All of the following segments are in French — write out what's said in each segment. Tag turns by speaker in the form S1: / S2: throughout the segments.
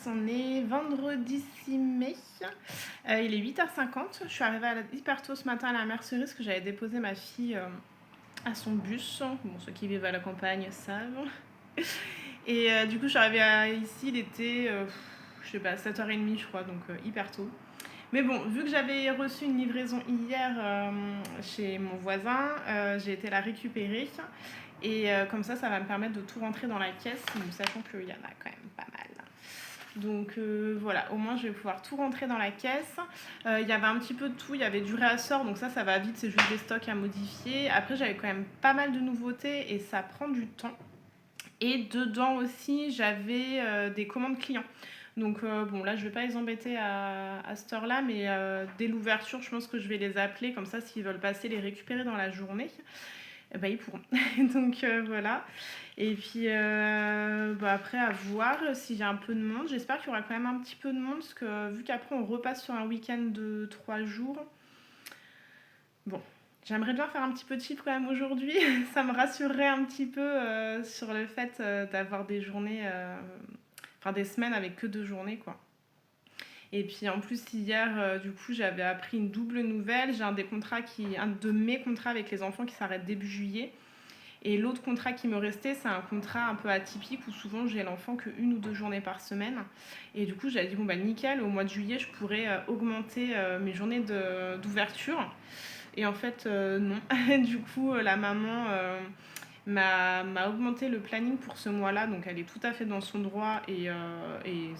S1: On est vendredi 6 mai. Il est 8h50. Je suis arrivée hyper tôt ce matin à la mercerie parce que j'avais déposé ma fille à son bus. Bon, ceux qui vivent à la campagne savent. Et du coup, je suis arrivée ici, il était, je sais pas, 7h30 je crois, donc hyper tôt. Mais bon, vu que j'avais reçu une livraison hier chez mon voisin, j'ai été la récupérer. Et comme ça va me permettre de tout rentrer dans la caisse, sachant qu'il y en a quand même pas mal. Donc voilà, au moins je vais pouvoir tout rentrer dans la caisse. Il y avait un petit peu de tout, il y avait du réassort, donc ça va vite, c'est juste des stocks à modifier. Après j'avais quand même pas mal de nouveautés et ça prend du temps. Et dedans aussi j'avais des commandes clients. Donc bon là je vais pas les embêter à cette heure là, mais dès l'ouverture je pense que je vais les appeler, comme ça s'ils veulent passer les récupérer dans la journée, ils pourront. Donc voilà. Et puis après à voir s'il y a un peu de monde. J'espère qu'il y aura quand même un petit peu de monde, parce que vu qu'après on repasse sur un week-end de 3 jours, bon, j'aimerais bien faire un petit peu de chiffre quand même aujourd'hui. Ça me rassurerait un petit peu sur le fait d'avoir des journées, enfin des semaines avec que 2 journées quoi. Et puis en plus hier, du coup, j'avais appris une double nouvelle. J'ai un de mes contrats avec les enfants qui s'arrête début juillet. Et l'autre contrat qui me restait, c'est un contrat un peu atypique où souvent j'ai l'enfant que 1 ou 2 journées par semaine. Et du coup, j'avais dit, bon bah nickel, au mois de juillet, je pourrais augmenter mes journées d'ouverture. Et en fait, non. Du coup, la maman m'a augmenté le planning pour ce mois-là, donc elle est tout à fait dans son droit et elle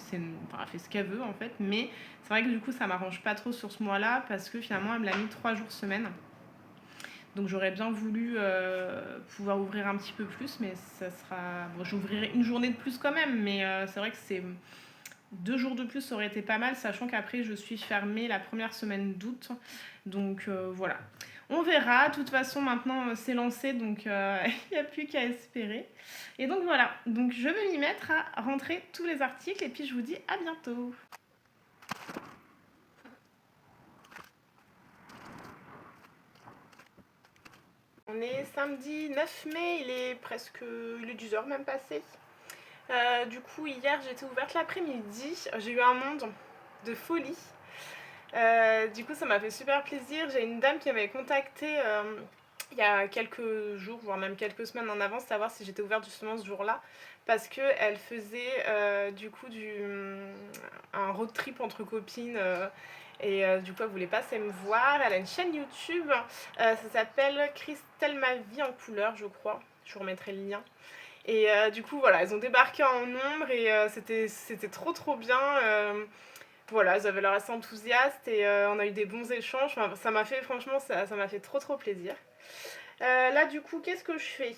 S1: fait ce qu'elle veut en fait. Mais c'est vrai que du coup, ça m'arrange pas trop sur ce mois-là parce que finalement, elle me l'a mis 3 jours semaine. Donc j'aurais bien voulu pouvoir ouvrir un petit peu plus, mais ça sera... Bon, j'ouvrirai une journée de plus quand même, mais c'est vrai que 2 jours de plus, ça aurait été pas mal, sachant qu'après je suis fermée la première semaine d'août. Donc voilà. On verra. De toute façon, maintenant c'est lancé, donc il n'y a plus qu'à espérer. Et donc voilà. Donc je vais m'y mettre à rentrer tous les articles et puis je vous dis à bientôt. On est samedi 9 mai, il est 10h même passé. Du coup, hier, j'étais ouverte l'après-midi. J'ai eu un monde de folie. Du coup, ça m'a fait super plaisir. J'ai une dame qui m'avait contactée il y a quelques jours, voire même quelques semaines en avance, savoir si j'étais ouverte justement ce jour-là. Parce qu'elle faisait du coup un road trip entre copines. Et du coup, elle voulait passer me voir. Elle a une chaîne YouTube. Ça s'appelle Christelle Ma Vie en couleur, je crois. Je vous remettrai le lien. Et du coup, voilà, elles ont débarqué en nombre et c'était trop bien. Voilà, elles avaient l'air assez enthousiastes et on a eu des bons échanges. Enfin, ça m'a fait, franchement, ça m'a fait trop plaisir. Là, du coup, qu'est-ce que je fais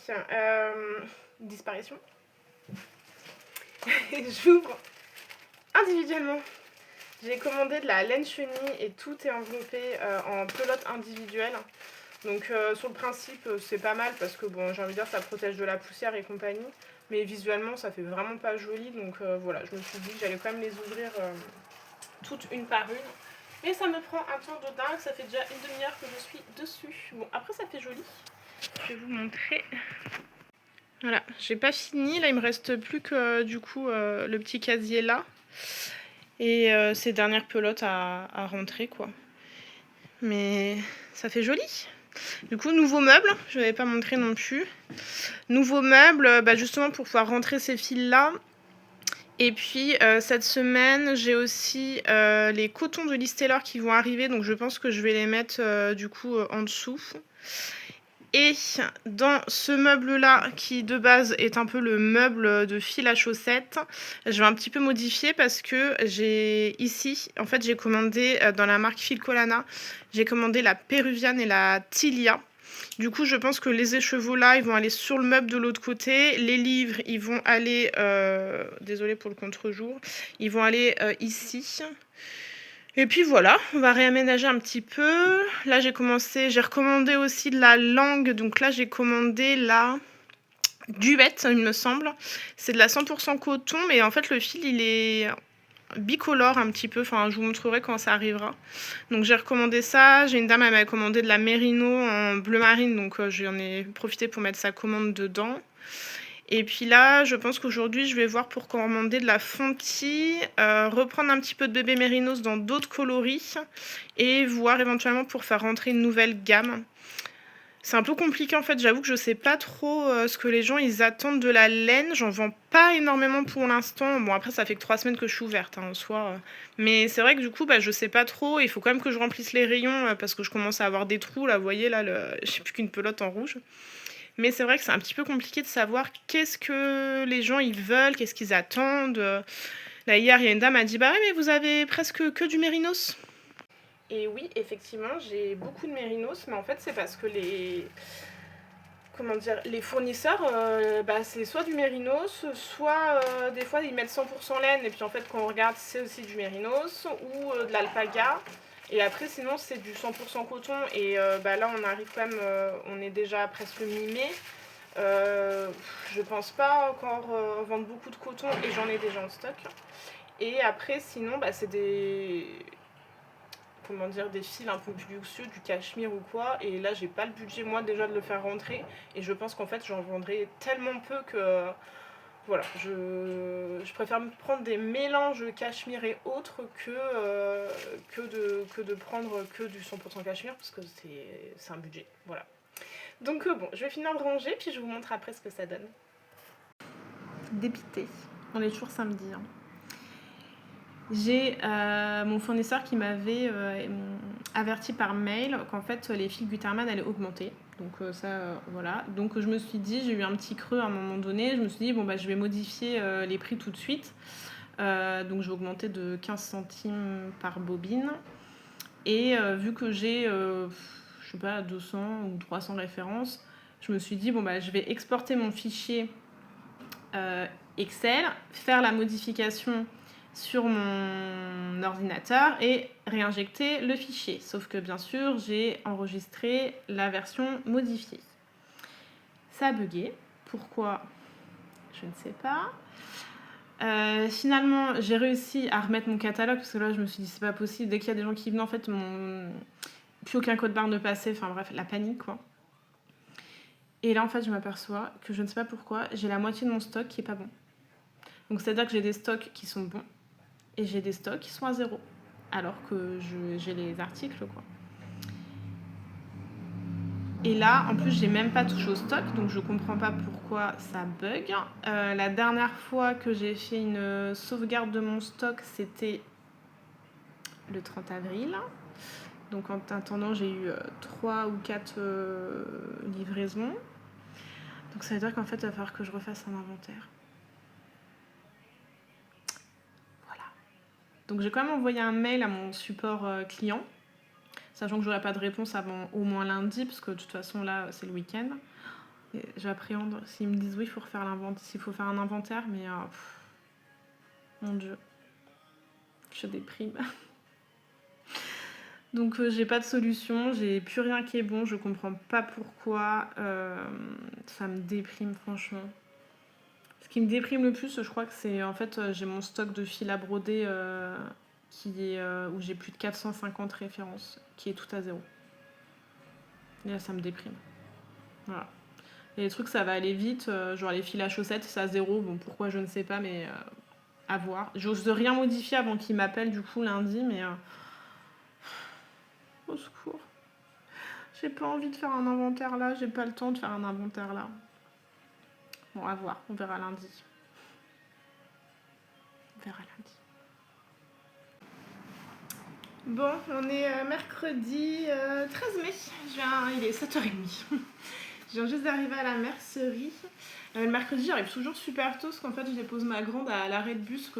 S1: Disparition. J'ouvre individuellement. J'ai commandé de la laine chenille et tout est enveloppé en pelote individuelle. Donc sur le principe c'est pas mal parce que bon, j'ai envie de dire ça protège de la poussière et compagnie, mais visuellement ça fait vraiment pas joli, donc voilà, je me suis dit que j'allais quand même les ouvrir toutes une par une. Et ça me prend un temps de dingue, ça fait déjà une demi-heure que je suis dessus. Bon, après ça fait joli. Je vais vous montrer. Voilà, j'ai pas fini, là il me reste plus que du coup le petit casier là. Et ces dernières pelotes à rentrer quoi. Mais ça fait joli. Du coup, nouveau meuble, je ne l'avais pas montré non plus. Nouveau meuble, justement pour pouvoir rentrer ces fils-là. Et puis, cette semaine, j'ai aussi les cotons de Listeller qui vont arriver. Donc, je pense que je vais les mettre du coup en dessous. Et dans ce meuble-là, qui de base est un peu le meuble de fil à chaussettes, je vais un petit peu modifier parce que j'ai commandé dans la marque Filcolana, j'ai commandé la péruviane et la Tilia. Du coup, je pense que les écheveaux là, ils vont aller sur le meuble de l'autre côté. Les livres, ils vont aller, désolée pour le contre-jour, ils vont aller ici. Et puis voilà, on va réaménager un petit peu. Là, j'ai recommandé aussi de la langue. Donc là, j'ai commandé la Duette, il me semble. C'est de la 100% coton, mais en fait, le fil, il est bicolore un petit peu. Enfin, je vous montrerai quand ça arrivera. Donc j'ai recommandé ça. J'ai une dame, elle m'a commandé de la Mérino en bleu marine. Donc j'en ai profité pour mettre sa commande dedans. Et puis là, je pense qu'aujourd'hui, je vais voir pour commander de la Fonty, reprendre un petit peu de bébé mérinos dans d'autres coloris et voir éventuellement pour faire rentrer une nouvelle gamme. C'est un peu compliqué en fait, j'avoue que je sais pas trop ce que les gens ils attendent de la laine. J'en vends pas énormément pour l'instant. Bon, après, ça fait que 3 semaines que je suis ouverte en soi. Mais c'est vrai que du coup, je sais pas trop. Il faut quand même que je remplisse les rayons parce que je commence à avoir des trous là. Vous voyez là, j'ai plus qu'une pelote en rouge. Mais c'est vrai que c'est un petit peu compliqué de savoir qu'est-ce que les gens ils veulent, qu'est-ce qu'ils attendent. Là, hier, il y a une dame qui m'a dit bah ouais, mais vous avez presque que du mérinos. Et oui, effectivement, j'ai beaucoup de mérinos, mais en fait, c'est parce que les fournisseurs, c'est soit du mérinos, soit des fois ils mettent 100% laine, et puis en fait, quand on regarde, c'est aussi du mérinos, ou de l'alpaga. Et après, sinon, c'est du 100% coton, et là, on arrive quand même, on est déjà presque mi-mai. Je pense pas encore vendre beaucoup de coton, et j'en ai déjà en stock. Et après, sinon, c'est des fils un peu plus luxueux, du cachemire ou quoi. Et là, j'ai pas le budget, moi, déjà de le faire rentrer. Et je pense qu'en fait, j'en vendrai tellement peu que. Voilà, je préfère me prendre des mélanges cachemire et autres que de prendre que du 100% cachemire, parce que c'est un budget. Voilà. Donc bon, je vais finir de ranger, puis je vous montre après ce que ça donne. Dépité. On est toujours samedi. Hein. J'ai mon fournisseur qui m'avait averti par mail qu'en fait les fils Gutermann allaient augmenter. Donc voilà. Donc je me suis dit, j'ai eu un petit creux à un moment donné, je me suis dit je vais modifier les prix tout de suite. Donc je vais augmenter de 15 centimes par bobine. Et vu que j'ai, je sais pas, 200 ou 300 références, je me suis dit je vais exporter mon fichier Excel, faire la modification sur mon ordinateur et réinjecter le fichier. Sauf que bien sûr, j'ai enregistré la version modifiée. Ça a bugué. Pourquoi? Je ne sais pas. Finalement, j'ai réussi à remettre mon catalogue parce que là, je me suis dit c'est pas possible. Dès qu'il y a des gens qui venaient, en fait, plus aucun code barre ne passait. Enfin bref, la panique quoi. Et là, en fait, je m'aperçois que je ne sais pas pourquoi, j'ai la moitié de mon stock qui est pas bon. Donc c'est-à-dire que j'ai des stocks qui sont bons et j'ai des stocks qui sont à 0. Alors que j'ai les articles quoi. Et là, en plus, j'ai même pas touché au stock, donc je comprends pas pourquoi ça bug. La dernière fois que j'ai fait une sauvegarde de mon stock, c'était le 30 avril. Donc en attendant, j'ai eu 3 ou 4 livraisons. Donc ça veut dire qu'en fait, il va falloir que je refasse un inventaire. Voilà. Donc j'ai quand même envoyé un mail à mon support client, sachant que j'aurai pas de réponse avant au moins lundi, parce que de toute façon là, c'est le week-end. J'appréhende s'ils me disent oui, il faut refaire s'il faut faire un inventaire, mais mon Dieu, je déprime. Donc j'ai pas de solution, j'ai plus rien qui est bon, je comprends pas pourquoi. Ça me déprime franchement. Ce qui me déprime le plus, je crois que c'est en fait j'ai mon stock de fil à broder où j'ai plus de 450 références, qui est tout à 0. Et là ça me déprime. Voilà. Et les trucs ça va aller vite, genre les fils à chaussettes c'est à 0, bon pourquoi je ne sais pas, mais à voir. J'ose rien modifier avant qu'ils m'appellent du coup lundi, mais au secours. J'ai pas envie de faire un inventaire là, j'ai pas le temps de faire un inventaire là. Bon, à voir, on verra lundi. On verra lundi. Bon, on est mercredi 13 mai. Il est 7h30. Je viens juste d'arriver à la mercerie. Le mercredi, j'arrive toujours super tôt parce qu'en fait, je dépose ma grande à l'arrêt de bus.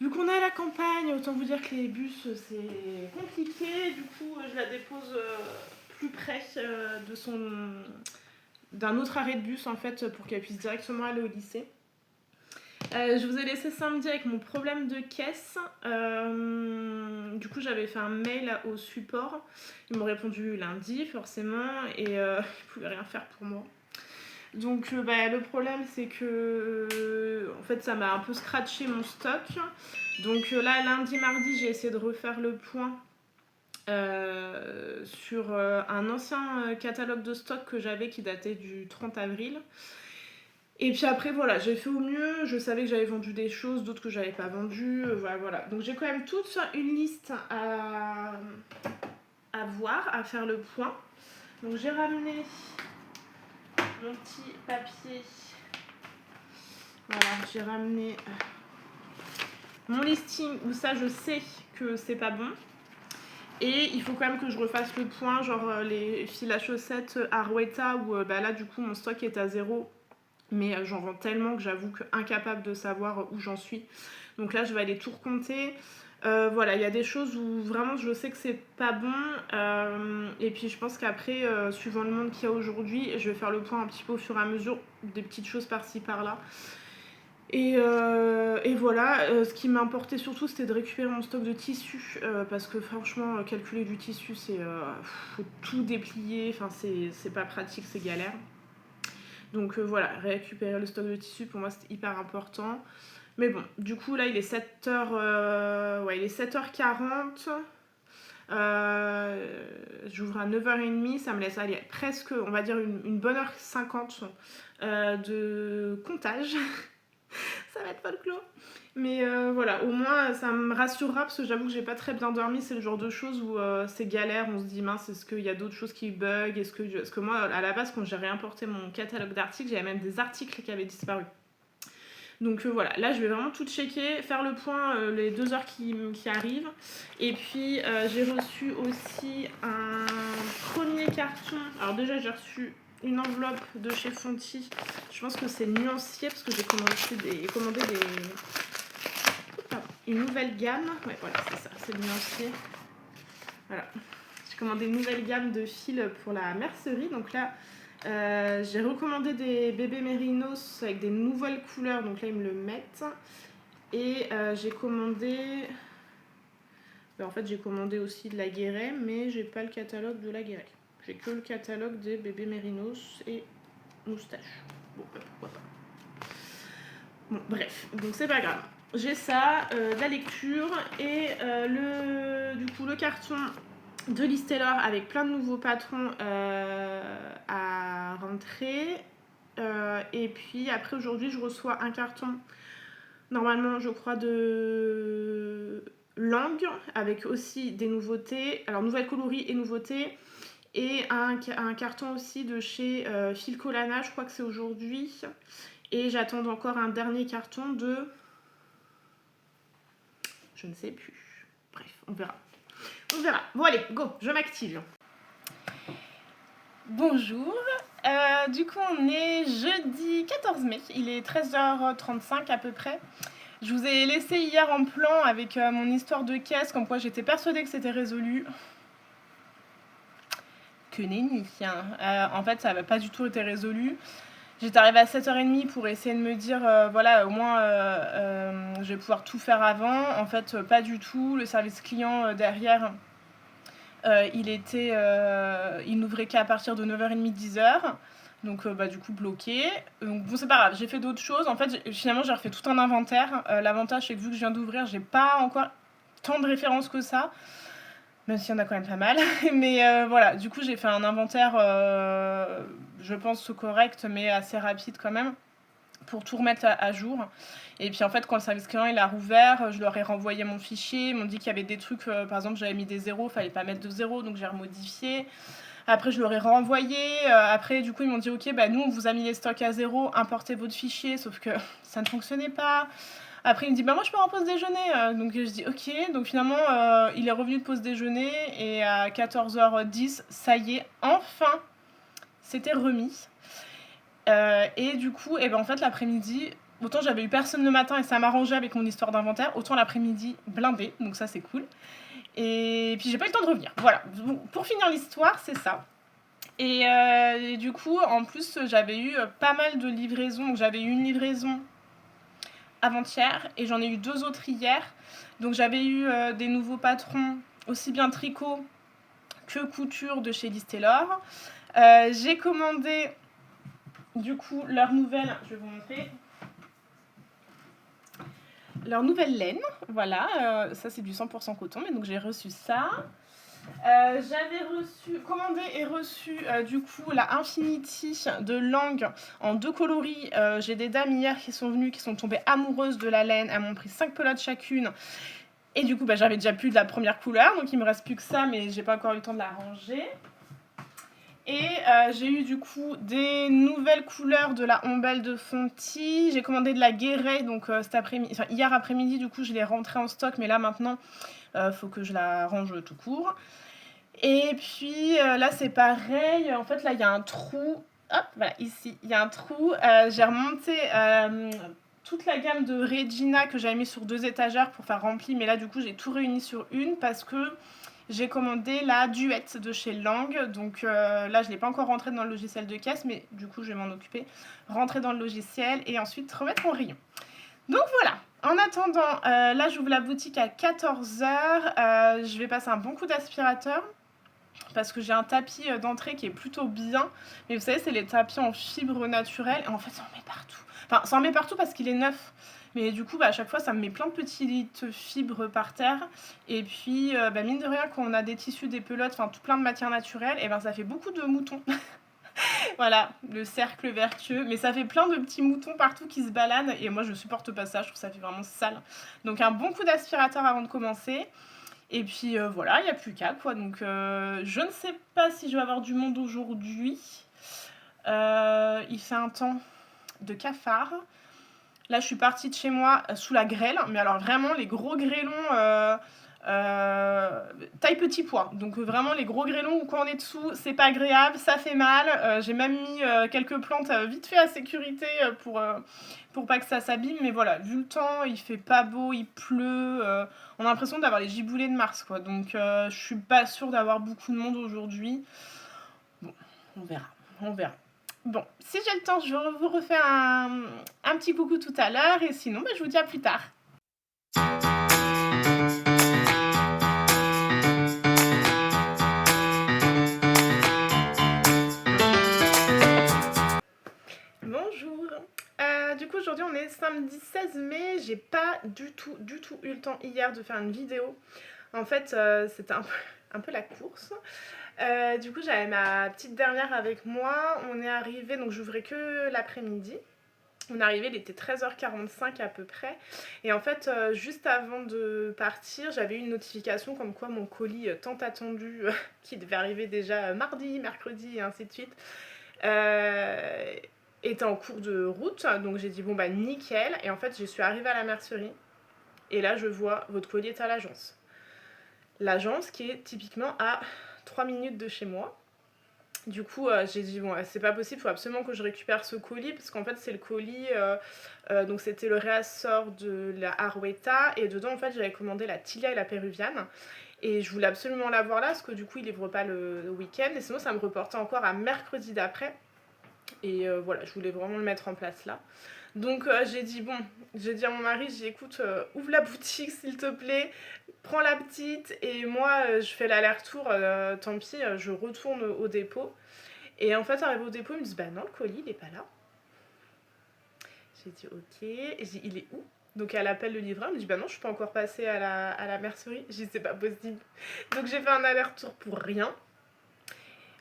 S1: Vu qu'on est à la campagne, autant vous dire que les bus, c'est compliqué. Du coup, je la dépose plus près d'un autre arrêt de bus en fait pour qu'elle puisse directement aller au lycée. Je vous ai laissé samedi avec mon problème de caisse. Du coup, j'avais fait un mail au support. Ils m'ont répondu lundi, forcément, et ils ne pouvaient rien faire pour moi. Donc, le problème, c'est que en fait, ça m'a un peu scratché mon stock. Donc là, lundi, mardi, j'ai essayé de refaire le point sur un ancien catalogue de stock que j'avais qui datait du 30 avril. Et puis après, voilà, j'ai fait au mieux. Je savais que j'avais vendu des choses, d'autres que j'avais pas vendues. Voilà, voilà. Donc j'ai quand même toute une liste à voir, à faire le point. Donc j'ai ramené mon petit papier. Voilà, j'ai ramené mon listing où ça je sais que c'est pas bon. Et il faut quand même que je refasse le point, genre les fils à chaussettes Arweta où là du coup mon stock est à 0. Mais j'en vends tellement que j'avoue que incapable de savoir où j'en suis. Donc là je vais aller tout recompter. Voilà, il y a des choses où vraiment je sais que c'est pas bon. Et puis je pense qu'après, suivant le monde qu'il y a aujourd'hui, je vais faire le point un petit peu au fur et à mesure, des petites choses par-ci par-là. Et voilà, ce qui m'importait surtout c'était de récupérer mon stock de tissu parce que franchement calculer du tissu c'est faut tout déplier, enfin c'est pas pratique, c'est galère. Donc voilà, récupérer le stock de tissu pour moi c'était hyper important. Mais bon, du coup là il est 7h, ouais, il est 7h40. J'ouvre à 9h30, ça me laisse aller presque, on va dire, une bonne heure 50 de comptage. Ça va être folklore. Mais voilà, au moins ça me rassurera parce que j'avoue que j'ai pas très bien dormi. C'est le genre de choses où c'est galère. On se dit mince, est-ce qu'il y a d'autres choses qui bug? Parce que moi, à la base, quand j'ai réimporté mon catalogue d'articles, j'avais même des articles qui avaient disparu. Donc voilà, là je vais vraiment tout checker, faire le point les 2 heures qui arrivent. Et puis j'ai reçu aussi un premier carton. Alors déjà j'ai reçu une enveloppe de chez Fonty. Je pense que c'est nuancier parce que j'ai commandé une nouvelle gamme. Ouais voilà c'est ça, c'est nuancier. Voilà. J'ai commandé une nouvelle gamme de fils pour la mercerie. Donc là j'ai recommandé des bébés mérinos avec des nouvelles couleurs. Donc là ils me le mettent. Et j'ai commandé... en fait j'ai commandé aussi de la Guéret, mais j'ai pas le catalogue de la Guéret. J'ai que le catalogue des bébés mérinos et moustaches. Bon, pourquoi pas. Bon, bref, donc c'est pas grave. J'ai ça, de la lecture et du coup le carton de Listellor avec plein de nouveaux patrons à rentrer. Et puis après aujourd'hui je reçois un carton normalement je crois de langue avec aussi des nouveautés, alors nouvelles coloris et nouveautés, et un carton aussi de chez Philco Lana, je crois que c'est aujourd'hui, et j'attends encore un dernier carton de je ne sais plus, bref on verra. Bon allez go, je m'active. Bonjour, du coup on est jeudi 14 mai, il est 13h35 à peu près. Je vous ai laissé hier en plan avec mon histoire de caisse, comme quoi j'étais persuadée que c'était résolu. Que nenni. En fait, ça n'avait pas du tout été résolu. J'étais arrivée à 7h30 pour essayer de me dire, voilà, au moins, je vais pouvoir tout faire avant. En fait, pas du tout. Le service client derrière, il n'ouvrait qu'à partir de 9h30, 10h. Donc du coup bloqué. Donc bon c'est pas grave, j'ai fait d'autres choses. En fait finalement j'ai refait tout un inventaire. L'avantage c'est que vu que je viens d'ouvrir, j'ai pas encore tant de références que ça. Même s'il y en a quand même pas mal. Mais voilà, du coup j'ai fait un inventaire, je pense correct, mais assez rapide quand même, pour tout remettre à jour. Et puis en fait quand le service client il a rouvert, je leur ai renvoyé mon fichier. Ils m'ont dit qu'il y avait des trucs, par exemple j'avais mis des zéros, fallait pas mettre de zéros, donc j'ai remodifié. Après, je leur ai renvoyé. Après, du coup, ils m'ont dit ok, bah, nous, on vous a mis les stocks à 0, importez votre fichier, sauf que ça ne fonctionnait pas. Après, il me dit bah, moi, je peux en pause déjeuner. Donc, je dis ok. Donc, finalement, il est revenu de pause déjeuner et à 14h10, ça y est, enfin, c'était remis. Et du coup, ben, en fait, l'après-midi, autant j'avais eu personne le matin et ça m'arrangeait avec mon histoire d'inventaire, autant l'après-midi, blindé. Donc, ça, c'est cool. Et puis j'ai pas eu le temps de revenir. Voilà, pour finir l'histoire, c'est ça. Et du coup, en plus, j'avais eu pas mal de livraisons. Donc j'avais eu une livraison avant-hier et j'en ai eu 2 autres hier. Donc j'avais eu des nouveaux patrons, aussi bien tricot que couture de chez Listellor. J'ai commandé du coup leur nouvelle, je vais vous montrer. Leur nouvelle laine, voilà, ça c'est du 100% coton, mais donc j'ai reçu ça. J'avais commandé et reçu du coup la Infinity de Lang en 2 coloris. J'ai des dames hier qui sont venues, qui sont tombées amoureuses de la laine. Elles m'ont pris 5 pelotes chacune. Et du coup, j'avais déjà plus de la première couleur, donc il me reste plus que ça, mais j'ai pas encore eu le temps de la ranger. Et j'ai eu du coup des nouvelles couleurs de la Ombelle de Fonty. J'ai commandé de la Guéret, donc hier après-midi, du coup je l'ai rentrée en stock, mais là maintenant, faut que je la range tout court. Et puis là c'est pareil, en fait là il y a un trou, hop, voilà, ici, il y a un trou. J'ai remonté toute la gamme de Regina que j'avais mis sur 2 étagères pour faire rempli, mais là du coup j'ai tout réuni sur une parce que j'ai commandé la Duet de chez Lang, donc là je ne l'ai pas encore rentrée dans le logiciel de caisse, mais du coup je vais m'en occuper, rentrer dans le logiciel et ensuite remettre en rayon. Donc voilà, en attendant, là j'ouvre la boutique à 14h, je vais passer un bon coup d'aspirateur parce que j'ai un tapis d'entrée qui est plutôt bien, mais vous savez c'est les tapis en fibre naturelle et en fait ça en met partout. Enfin ça en met partout parce qu'il est neuf, mais du coup à chaque fois ça me met plein de petites fibres par terre, et puis mine de rien quand on a des tissus, des pelotes, enfin tout plein de matières naturelles, et ça fait beaucoup de moutons. Voilà, le cercle vertueux, mais ça fait plein de petits moutons partout qui se baladent et moi je supporte pas ça, je trouve que ça fait vraiment sale. Donc un bon coup d'aspirateur avant de commencer. Et puis voilà, il n'y a plus qu'à quoi. Donc je ne sais pas si je vais avoir du monde aujourd'hui. Il fait un temps de cafard. Là, je suis partie de chez moi sous la grêle, mais alors vraiment les gros grêlons taille petit pois. Donc vraiment les gros grêlons où quand on est dessous, c'est pas agréable, ça fait mal. J'ai même mis quelques plantes vite fait à sécurité pour pas que ça s'abîme. Mais voilà, vu le temps, il fait pas beau, il pleut. On a l'impression d'avoir les giboulées de Mars, quoi. Donc je suis pas sûre d'avoir beaucoup de monde aujourd'hui. Bon, on verra, on verra. Bon, si j'ai le temps, je vais vous refaire un petit coucou tout à l'heure. Et sinon, je vous dis à plus tard. Bonjour. Du coup, aujourd'hui, on est samedi 16 mai. J'ai pas du tout eu le temps hier de faire une vidéo. En fait, c'était un peu la course. Du coup, j'avais ma petite dernière avec moi. On est arrivé, donc j'ouvrais que l'après-midi. On est arrivé, il était 13h45 à peu près. Et en fait, juste avant de partir, j'avais eu une notification comme quoi mon colis tant attendu, qui devait arriver déjà mardi, mercredi et ainsi de suite, était en cours de route. Donc j'ai dit bon bah nickel. Et en fait, je suis arrivée à la mercerie. Et là, je vois votre colis est à l'agence. L'agence qui est typiquement à 3 minutes de chez moi. Du coup, j'ai dit, bon, c'est pas possible, il faut absolument que je récupère ce colis, parce qu'en fait, c'est le colis, donc c'était le réassort de la Arweta, et dedans, en fait, j'avais commandé la Tilia et la Péruviane, et je voulais absolument l'avoir là, parce que du coup, ils livrent pas le week-end, et sinon, ça me reportait encore à mercredi d'après, et voilà, je voulais vraiment le mettre en place là. Donc j'ai dit à mon mari, j'ai dit écoute, ouvre la boutique s'il te plaît, prends la petite et moi je fais l'aller-retour, tant pis, je retourne au dépôt. Et en fait, arrivé au dépôt, ils me disent bah non, le colis il est pas là. J'ai dit ok, et j'ai dit il est où? Donc elle appelle le livreur, elle me dit bah non, je suis pas encore passée à la mercerie. J'ai dit c'est pas possible. Donc j'ai fait un aller-retour pour rien.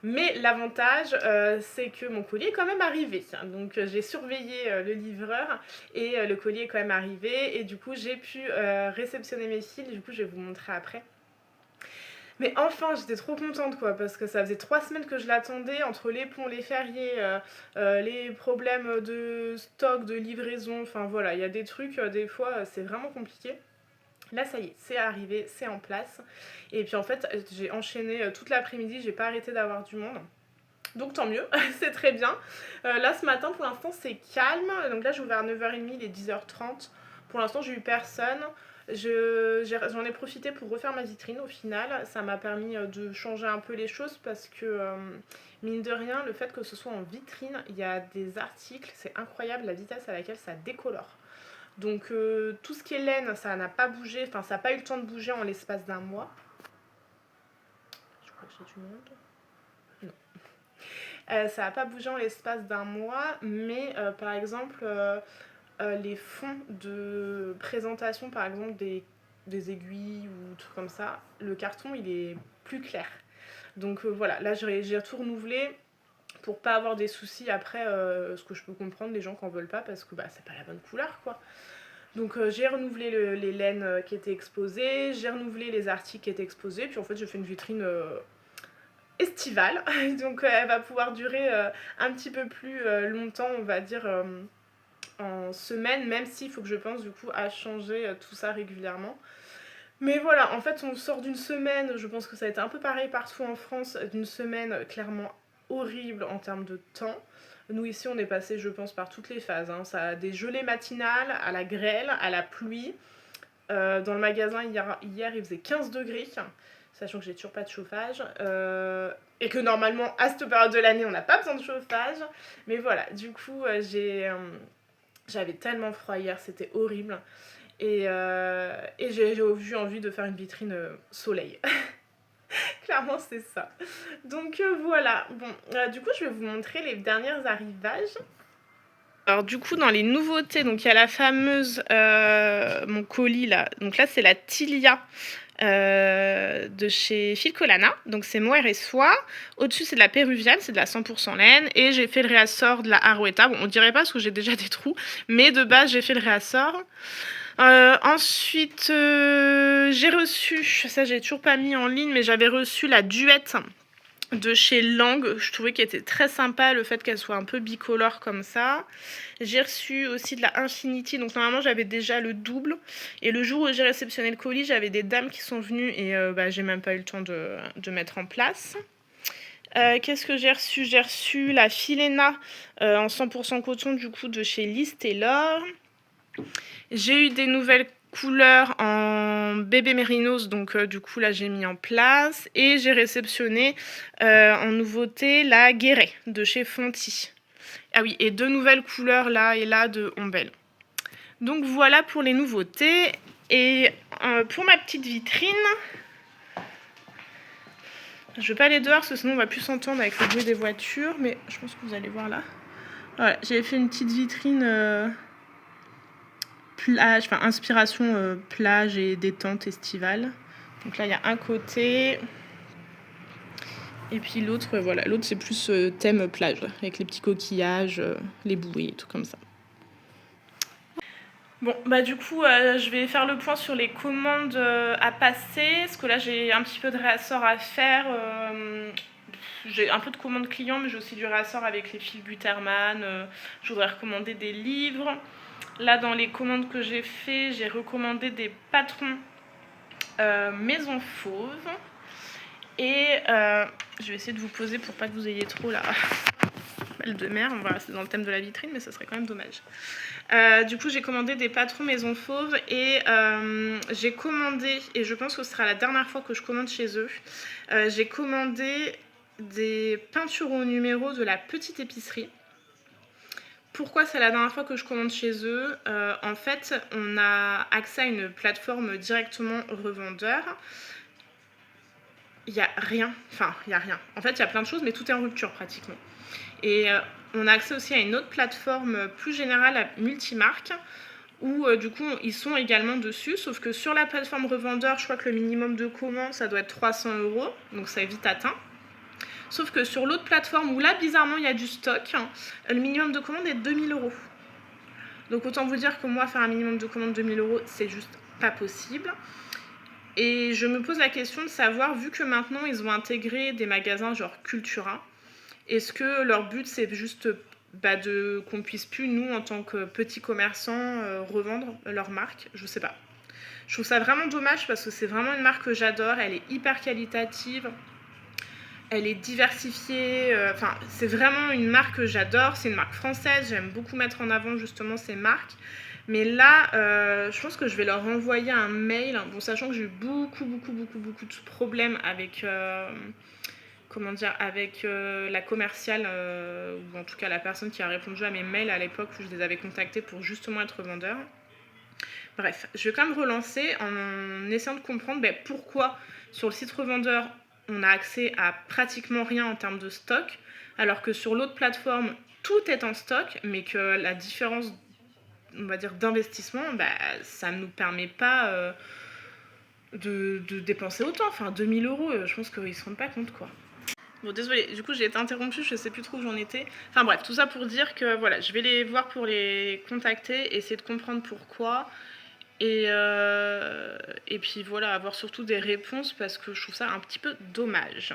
S1: Mais l'avantage, c'est que mon colis est quand même arrivé. Donc j'ai surveillé le livreur et le colis est quand même arrivé. Et du coup, j'ai pu réceptionner mes fils. Du coup, je vais vous montrer après. Mais enfin, j'étais trop contente, quoi, parce que ça faisait 3 semaines que je l'attendais, entre les ponts, les fériés, les problèmes de stock, de livraison. Enfin voilà, il y a des trucs, des fois, c'est vraiment compliqué. Là, ça y est, c'est arrivé, c'est en place. Et puis en fait, j'ai enchaîné toute l'après-midi, j'ai pas arrêté d'avoir du monde. Donc tant mieux, c'est très bien. Là, ce matin, pour l'instant, c'est calme. Donc là, j'ai ouvert à 9h30, il est 10h30. Pour l'instant, j'ai eu personne. J'en ai profité pour refaire ma vitrine au final. Ça m'a permis de changer un peu les choses parce que, mine de rien, le fait que ce soit en vitrine, il y a des articles, c'est incroyable la vitesse à laquelle ça décolore. Donc tout ce qui est laine, ça n'a pas bougé, enfin ça n'a pas eu le temps de bouger en l'espace d'un mois. Je crois que j'ai du monde. Non. Ça n'a pas bougé en l'espace d'un mois, mais par exemple, les fonds de présentation, par exemple, des des aiguilles ou trucs comme ça, le carton il est plus clair. Donc voilà, là j'ai tout renouvelé pour pas avoir des soucis après, ce que je peux comprendre, les gens qui en veulent pas parce que bah, c'est pas la bonne couleur quoi. Donc j'ai renouvelé les laines qui étaient exposées, j'ai renouvelé les articles qui étaient exposés, puis en fait j'ai fait une vitrine estivale, donc elle va pouvoir durer un petit peu plus longtemps, on va dire en semaine, même s'il faut que je pense du coup à changer tout ça régulièrement. Mais voilà, en fait on sort d'une semaine, je pense que ça a été un peu pareil partout en France, d'une semaine clairement horrible en termes de temps. Nous ici on est passé je pense par toutes les phases, hein. Ça a des gelées matinales, à la grêle, à la pluie. Dans le magasin hier il faisait 15 degrés, sachant que j'ai toujours pas de chauffage. Et que normalement à cette période de l'année on n'a pas besoin de chauffage. Mais voilà, du coup j'avais tellement froid hier, c'était horrible. Et j'ai eu envie de faire une vitrine soleil. Clairement, c'est ça. Donc voilà. Bon, du coup, je vais vous montrer les derniers arrivages. Alors du coup, dans les nouveautés, donc il y a la fameuse mon colis là. Donc là, c'est la Tilia de chez Filcolana. Donc c'est mohair et soie. Au-dessus, c'est de la péruvienne, c'est de la 100% laine. Et j'ai fait le réassort de la Arouetta. Bon, on dirait pas parce que j'ai déjà des trous, mais de base, j'ai fait le réassort. Ensuite, j'ai reçu, ça j'ai toujours pas mis en ligne, mais j'avais reçu la Duette de chez Lang. Je trouvais qu'elle était très sympa, le fait qu'elle soit un peu bicolore comme ça. J'ai reçu aussi de la Infinity, donc normalement j'avais déjà le double. Et le jour où j'ai réceptionné le colis, j'avais des dames qui sont venues et j'ai même pas eu le temps de mettre en place. Qu'est-ce que j'ai reçu? J'ai reçu la Filena en 100% coton du coup de chez Liz Taylor. J'ai eu des nouvelles couleurs en bébé mérinos, donc du coup là j'ai mis en place. Et j'ai réceptionné en nouveauté la Guéret de chez Fonty. Ah oui, et 2 nouvelles couleurs là et là de Ombel. Donc voilà pour les nouveautés. Et pour ma petite vitrine, je vais pas aller dehors parce que sinon on va plus s'entendre avec le bruit des voitures, mais je pense que vous allez voir là. Voilà, j'ai fait une petite vitrine plage, enfin inspiration plage et détente estivale. Donc là il y a un côté et puis l'autre, voilà, l'autre c'est plus thème plage avec les petits coquillages, les bouées et tout comme ça. Bon bah du coup je vais faire le point sur les commandes à passer, parce que là j'ai un petit peu de réassort à faire. J'ai un peu de commandes clients, mais j'ai aussi du réassort avec les fils Gutermann. Je voudrais recommander des livres. Là, dans les commandes que j'ai fait, j'ai recommandé des patrons Maison Fauve. Et je vais essayer de vous poser pour pas que vous ayez trop la balle de mer. Voilà, c'est dans le thème de la vitrine, mais ça serait quand même dommage. Du coup, j'ai commandé des patrons Maison Fauve et j'ai commandé, et je pense que ce sera la dernière fois que je commande chez eux, j'ai commandé des peintures au numéro de la petite épicerie. Pourquoi c'est la dernière fois que je commande chez eux? En fait, on a accès à une plateforme directement revendeur. Il n'y a rien. Enfin, il n'y a rien. En fait, il y a plein de choses, mais tout est en rupture pratiquement. Et on a accès aussi à une autre plateforme plus générale, à Multimarque, où du coup, ils sont également dessus. Sauf que sur la plateforme revendeur, je crois que le minimum de commande, ça doit être 300 €. Donc, ça est vite atteint. Sauf que sur l'autre plateforme, où là, bizarrement, il y a du stock, le minimum de commande est 2000 €. Donc autant vous dire que moi, faire un minimum de commande de 2000 €, c'est juste pas possible. Et je me pose la question de savoir, vu que maintenant, ils ont intégré des magasins genre Cultura, est-ce que leur but, c'est juste qu'on puisse plus, nous, en tant que petits commerçants, revendre leur marque? Je sais pas. Je trouve ça vraiment dommage parce que c'est vraiment une marque que j'adore, elle est hyper qualitative. Elle est diversifiée, enfin c'est vraiment une marque que j'adore, c'est une marque française, j'aime beaucoup mettre en avant justement ces marques. Mais là, je pense que je vais leur envoyer un mail, bon, sachant que j'ai eu beaucoup de problèmes avec, comment dire, avec la commerciale, ou en tout cas la personne qui a répondu à mes mails à l'époque où je les avais contactés pour justement être vendeur. Bref, je vais quand même relancer en essayant de comprendre pourquoi sur le site revendeur on a accès à pratiquement rien en termes de stock, alors que sur l'autre plateforme tout est en stock, mais que la différence, on va dire, d'investissement, ça ne nous permet pas de dépenser autant, enfin 2000 €, je pense qu'ils se rendent pas compte quoi. Bon, désolé, du coup j'ai été interrompue, je sais plus trop où j'en étais. Enfin bref, tout ça pour dire que voilà, je vais les voir pour les contacter, essayer de comprendre pourquoi. Et puis voilà, avoir surtout des réponses parce que je trouve ça un petit peu dommage.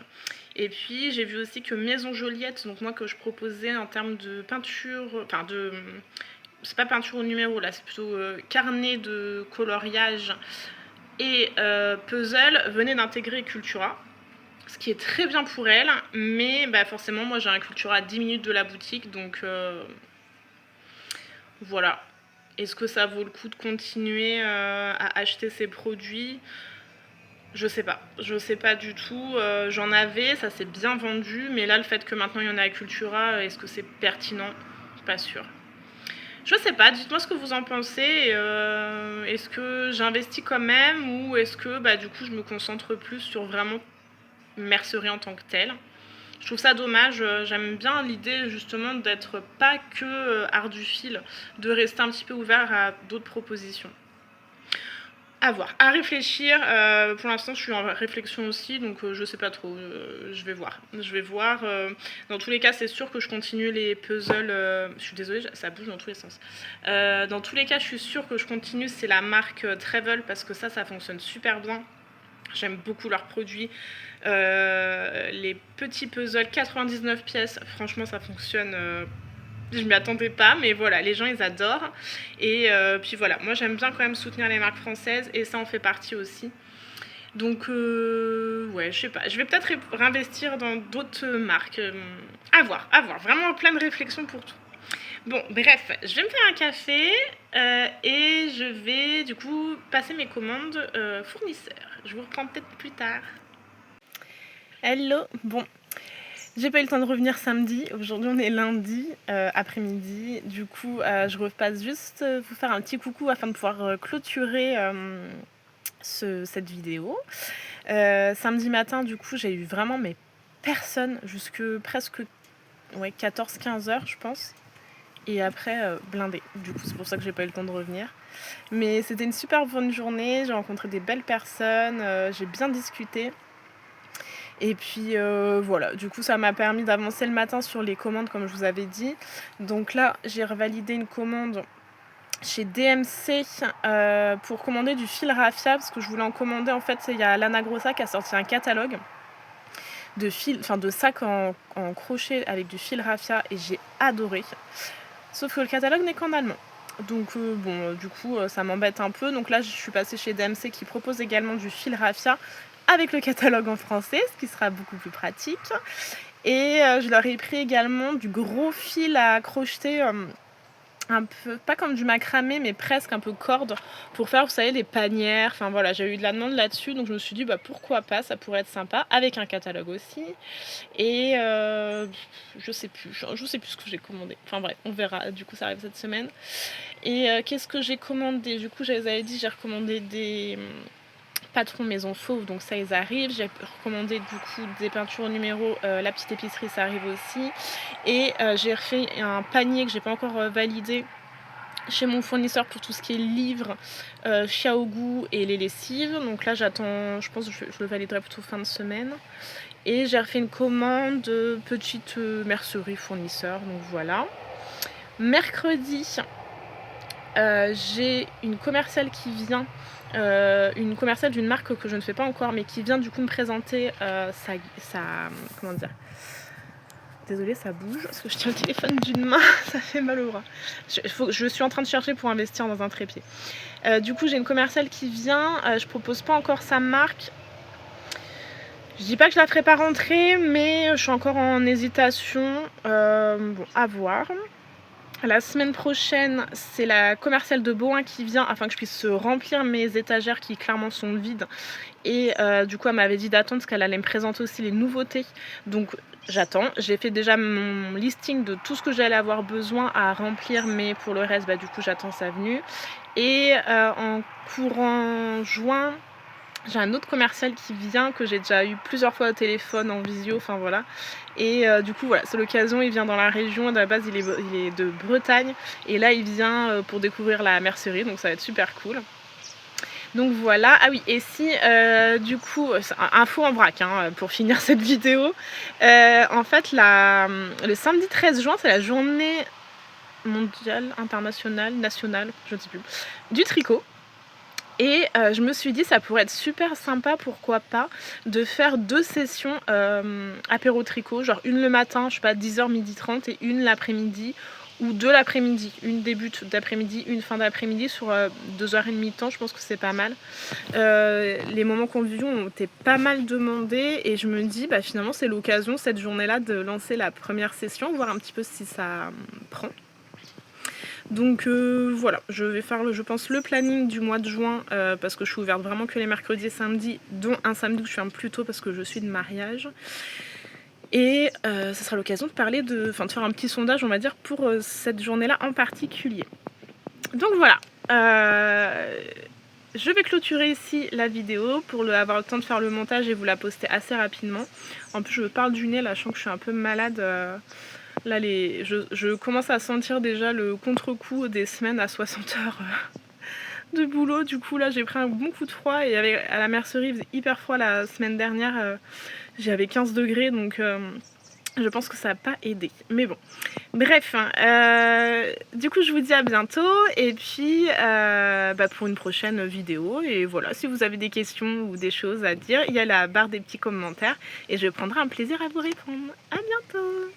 S1: Et puis j'ai vu aussi que Maison Joliette, donc moi que je proposais en termes de peinture, enfin de... C'est pas peinture au numéro là, c'est plutôt carnet de coloriage et puzzle, venait d'intégrer Cultura. Ce qui est très bien pour elle, mais bah, forcément moi j'ai un Cultura à 10 minutes de la boutique, donc voilà. Est-ce que ça vaut le coup de continuer à acheter ces produits? Je sais pas du tout. J'en avais, ça s'est bien vendu, mais là le fait que maintenant il y en a à Cultura, est-ce que c'est pertinent? Pas sûr. Je sais pas, dites-moi ce que vous en pensez. Est-ce que j'investis quand même ou est-ce que bah, du coup je me concentre plus sur vraiment mercerie en tant que telle? Je trouve ça dommage, j'aime bien l'idée justement d'être pas que art du fil, de rester un petit peu ouvert à d'autres propositions. À voir, à réfléchir. Pour l'instant, je suis en réflexion aussi, donc je sais pas trop. Je vais voir. Dans tous les cas, c'est sûr que je continue les puzzles. Je suis désolée, ça bouge dans tous les sens. Dans tous les cas, je suis sûre que je continue. C'est la marque Travel parce que ça fonctionne super bien. J'aime beaucoup leurs produits. Les petits puzzles, 99 pièces, franchement, ça fonctionne. Je m'y attendais pas, mais voilà, les gens ils adorent. Et puis voilà, moi j'aime bien quand même soutenir les marques françaises et ça en fait partie aussi. Donc ouais, je sais pas, je vais peut-être réinvestir dans d'autres marques. À voir, vraiment plein de réflexions pour tout. Bon, bref, je vais me faire un café et je vais du coup passer mes commandes fournisseurs. Je vous reprends peut-être plus tard. Hello, bon. J'ai pas eu le temps de revenir samedi, aujourd'hui on est lundi après-midi, du coup je repasse juste vous faire un petit coucou afin de pouvoir clôturer cette vidéo. Samedi matin du coup j'ai eu vraiment mais personne jusque presque 14-15 heures je pense. Et après blindé, du coup c'est pour ça que j'ai pas eu le temps de revenir. Mais c'était une super bonne journée, j'ai rencontré des belles personnes, j'ai bien discuté. Et puis voilà, du coup ça m'a permis d'avancer le matin sur les commandes comme je vous avais dit. Donc là j'ai revalidé une commande chez DMC pour commander du fil raffia parce que je voulais en commander. En fait il y a Lana Grossa qui a sorti un catalogue de fil, enfin de sacs en crochet avec du fil raffia et j'ai adoré. Sauf que le catalogue n'est qu'en allemand. Donc bon, du coup ça m'embête un peu. Donc là je suis passée chez DMC qui propose également du fil raffia avec le catalogue en français, ce qui sera beaucoup plus pratique. Et je leur ai pris également du gros fil à crocheter, un peu, pas comme du macramé, mais presque un peu corde, pour faire, vous savez, les panières. Enfin voilà, j'ai eu de la demande là-dessus, donc je me suis dit, bah pourquoi pas, ça pourrait être sympa, avec un catalogue aussi. Et je sais plus ce que j'ai commandé. Enfin bref, on verra, du coup ça arrive cette semaine. Et qu'est-ce que j'ai commandé? Du coup, je les avais dit, j'ai recommandé des Patron Maison Fauve, donc ça ils arrivent. J'ai recommandé du coup des peintures au numéro, la petite épicerie ça arrive aussi. Et j'ai refait un panier que j'ai pas encore validé chez mon fournisseur pour tout ce qui est livres, Xiaogu et les lessives. Donc là j'attends, je pense que je le validerai plutôt fin de semaine. Et j'ai refait une commande de petite mercerie fournisseur, donc voilà. Mercredi, j'ai une commerciale qui vient, une commerciale d'une marque que je ne fais pas encore, mais qui vient du coup me présenter sa comment dire, désolée ça bouge parce que je tiens le téléphone d'une main, ça fait mal au bras. Je suis en train de chercher pour investir dans un trépied. Du coup j'ai une commerciale qui vient, je propose pas encore sa marque. Je dis pas que je la ferai pas rentrer, mais je suis encore en hésitation. Bon, à voir. La semaine prochaine, c'est la commerciale de Boin qui vient afin que je puisse remplir mes étagères qui clairement sont vides. Et du coup, elle m'avait dit d'attendre parce qu'elle allait me présenter aussi les nouveautés. Donc j'attends. J'ai fait déjà mon listing de tout ce que j'allais avoir besoin à remplir, mais pour le reste, du coup, j'attends sa venue. Et en courant juin, j'ai un autre commercial qui vient, que j'ai déjà eu plusieurs fois au téléphone, en visio, enfin voilà. Et du coup voilà, c'est l'occasion, il vient dans la région, de la base il est de Bretagne. Et là il vient pour découvrir la mercerie, donc ça va être super cool. Donc voilà, ah oui, et si du coup, info en vrac hein, pour finir cette vidéo, en fait le samedi 13 juin, c'est la journée mondiale, internationale, nationale, je ne sais plus, du tricot. Et je me suis dit ça pourrait être super sympa, pourquoi pas, de faire 2 sessions apéro tricot, genre une le matin, je sais pas 10h, 12h30 et une l'après-midi ou 2 l'après-midi. Une début d'après-midi, une fin d'après-midi sur 2h30 de temps, je pense que c'est pas mal. Les moments conviviaux ont été pas mal demandés et je me dis bah finalement c'est l'occasion cette journée-là de lancer la première session, voir un petit peu si ça prend. Donc voilà, je vais faire je pense le planning du mois de juin parce que je suis ouverte vraiment que les mercredis et samedis, dont un samedi où je ferme plus tôt parce que je suis de mariage. Et ça sera l'occasion de parler de faire un petit sondage on va dire pour cette journée-là en particulier. Donc voilà, je vais clôturer ici la vidéo pour avoir le temps de faire le montage et vous la poster assez rapidement. En plus je parle du nez là, je sens que je suis un peu malade. Là, je commence à sentir déjà le contre-coup des semaines à 60 heures de boulot. Du coup, là, j'ai pris un bon coup de froid et à la mercerie, il faisait hyper froid la semaine dernière. J'avais 15 degrés, donc je pense que ça n'a pas aidé. Mais bon, bref. Du coup, je vous dis à bientôt et puis pour une prochaine vidéo. Et voilà, si vous avez des questions ou des choses à dire, il y a la barre des petits commentaires et je prendrai un plaisir à vous répondre. À bientôt!